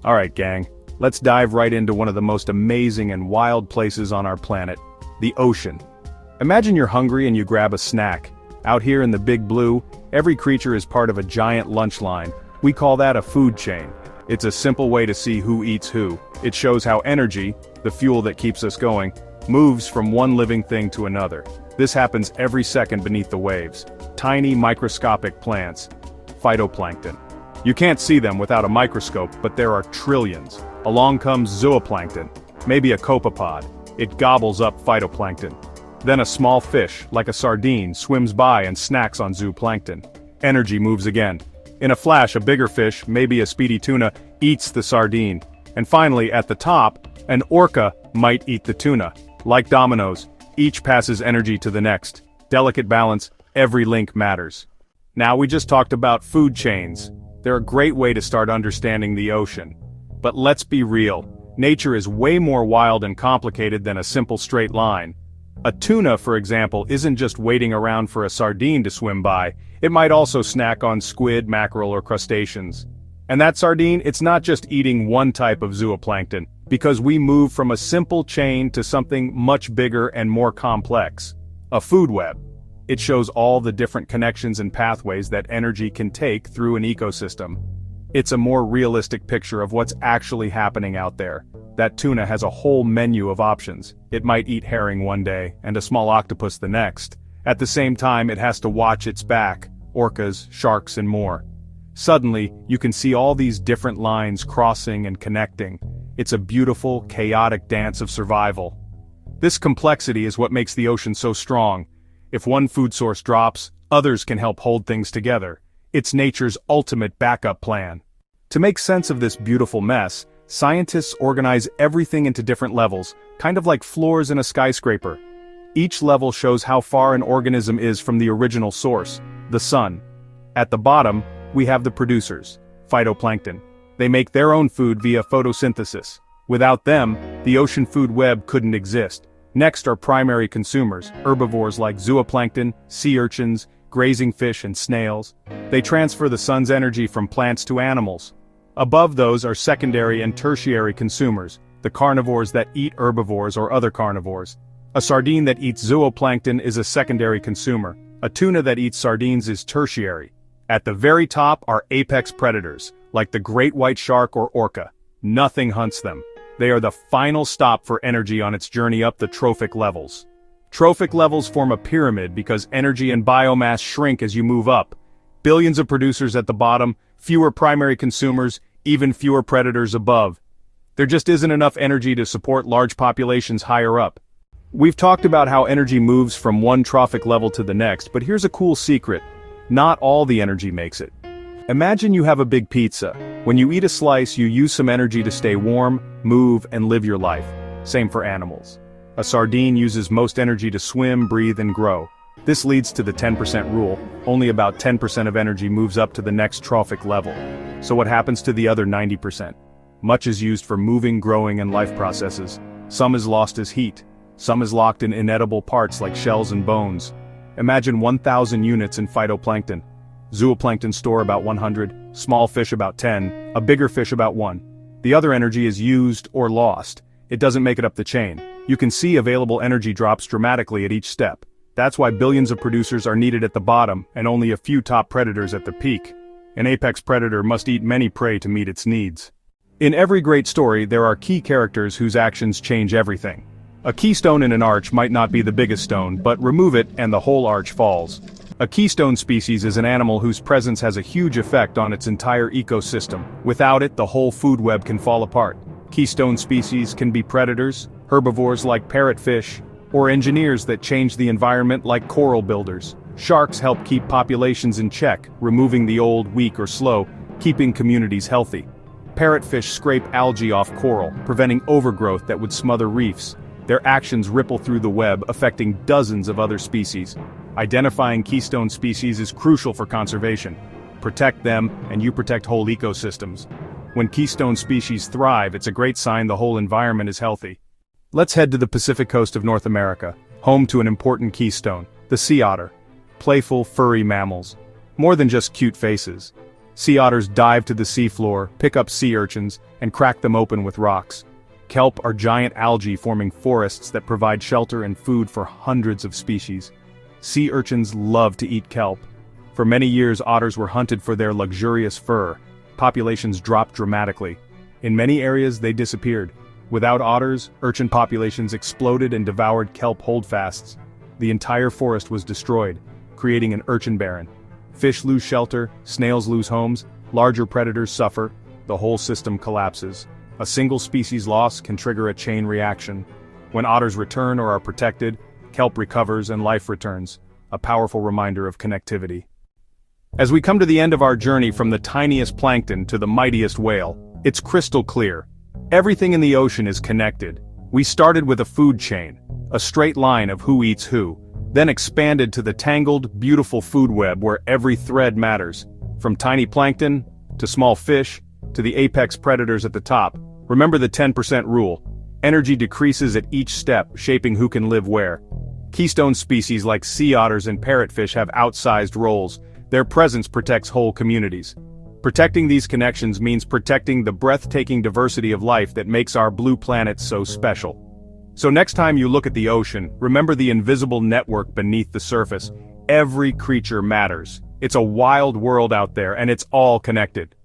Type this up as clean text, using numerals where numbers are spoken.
Alright gang, let's dive right into one of the most amazing and wild places on our planet, the ocean. Imagine you're hungry and you grab a snack. Out here in the big blue, every creature is part of a giant lunch line. We call that a food chain. It's a simple way to see who eats who. It shows how energy, the fuel that keeps us going, moves from one living thing to another. This happens every second beneath the waves. Tiny microscopic plants, phytoplankton. You can't see them without a microscope, but there are trillions. Along comes zooplankton, maybe a copepod. It gobbles up phytoplankton. Then a small fish, like a sardine, swims by and snacks on zooplankton. Energy moves again. In a flash, a bigger fish, maybe a speedy tuna, eats the sardine. And finally, at the top, an orca might eat the tuna. Like dominoes, each passes energy to the next. Delicate balance, every link matters. Now we just talked about food chains. They're a great way to start understanding the ocean. But let's be real, nature is way more wild and complicated than a simple straight line. A tuna, for example, isn't just waiting around for a sardine to swim by, it might also snack on squid, mackerel, or crustaceans. And that sardine, it's not just eating one type of zooplankton, because we move from a simple chain to something much bigger and more complex. A food web. It shows all the different connections and pathways that energy can take through an ecosystem. It's a more realistic picture of what's actually happening out there. That tuna has a whole menu of options. It might eat herring one day, and a small octopus the next. At the same time, it has to watch its back, orcas, sharks, and more. Suddenly, you can see all these different lines crossing and connecting. It's a beautiful, chaotic dance of survival. This complexity is what makes the ocean so strong. If one food source drops, others can help hold things together. It's nature's ultimate backup plan. To make sense of this beautiful mess, scientists organize everything into different levels, kind of like floors in a skyscraper. Each level shows how far an organism is from the original source, the sun. At the bottom, we have the producers, phytoplankton. They make their own food via photosynthesis. Without them, the ocean food web couldn't exist. Next are primary consumers, herbivores like zooplankton, sea urchins, grazing fish and snails. They transfer the sun's energy from plants to animals. Above those are secondary and tertiary consumers, the carnivores that eat herbivores or other carnivores. A sardine that eats zooplankton is a secondary consumer. A tuna that eats sardines is tertiary. At the very top are apex predators, like the great white shark or orca. Nothing hunts them. They are the final stop for energy on its journey up the trophic levels. Trophic levels form a pyramid because energy and biomass shrink as you move up. Billions of producers at the bottom, fewer primary consumers, even fewer predators above. There just isn't enough energy to support large populations higher up. We've talked about how energy moves from one trophic level to the next, but here's a cool secret. Not all the energy makes it. Imagine you have a big pizza. When you eat a slice, you use some energy to stay warm, move, and live your life. Same for animals. A sardine uses most energy to swim, breathe, and grow. This leads to the 10% rule. Only about 10% of energy moves up to the next trophic level. So what happens to the other 90%? Much is used for moving, growing, and life processes. Some is lost as heat. Some is locked in inedible parts like shells and bones. Imagine 1,000 units in phytoplankton. Zooplankton store about 100, small fish about 10, a bigger fish about 1. The other energy is used or lost. It doesn't make it up the chain. You can see available energy drops dramatically at each step. That's why billions of producers are needed at the bottom and only a few top predators at the peak. An apex predator must eat many prey to meet its needs. In every great story, there are key characters whose actions change everything. A keystone in an arch might not be the biggest stone, but remove it and the whole arch falls. A keystone species is an animal whose presence has a huge effect on its entire ecosystem. Without it, the whole food web can fall apart. Keystone species can be predators, herbivores like parrotfish, or engineers that change the environment like coral builders. Sharks help keep populations in check, removing the old, weak, or slow, keeping communities healthy. Parrotfish scrape algae off coral, preventing overgrowth that would smother reefs. Their actions ripple through the web, affecting dozens of other species. Identifying keystone species is crucial for conservation. Protect them, and you protect whole ecosystems. When keystone species thrive, it's a great sign the whole environment is healthy. Let's head to the Pacific coast of North America, home to an important keystone, the sea otter. Playful, furry mammals. More than just cute faces. Sea otters dive to the seafloor, pick up sea urchins, and crack them open with rocks. Kelp are giant algae forming forests that provide shelter and food for hundreds of species. Sea urchins love to eat kelp. For many years, otters were hunted for their luxurious fur. Populations dropped dramatically. In many areas, they disappeared. Without otters, urchin populations exploded and devoured kelp holdfasts. The entire forest was destroyed, creating an urchin barren. Fish lose shelter, snails lose homes, larger predators suffer, the whole system collapses. A single species loss can trigger a chain reaction. When otters return or are protected, kelp recovers and life returns, a powerful reminder of connectivity. As we come to the end of our journey from the tiniest plankton to the mightiest whale, it's crystal clear. Everything in the ocean is connected. We started with a food chain, a straight line of who eats who, then expanded to the tangled, beautiful food web where every thread matters. From tiny plankton, to small fish, to the apex predators at the top. Remember the 10% rule. Energy decreases at each step, shaping who can live where. Keystone species like sea otters and parrotfish have outsized roles. Their presence protects whole communities. Protecting these connections means protecting the breathtaking diversity of life that makes our blue planet so special. So next time you look at the ocean, remember the invisible network beneath the surface. Every creature matters. It's a wild world out there, and it's all connected.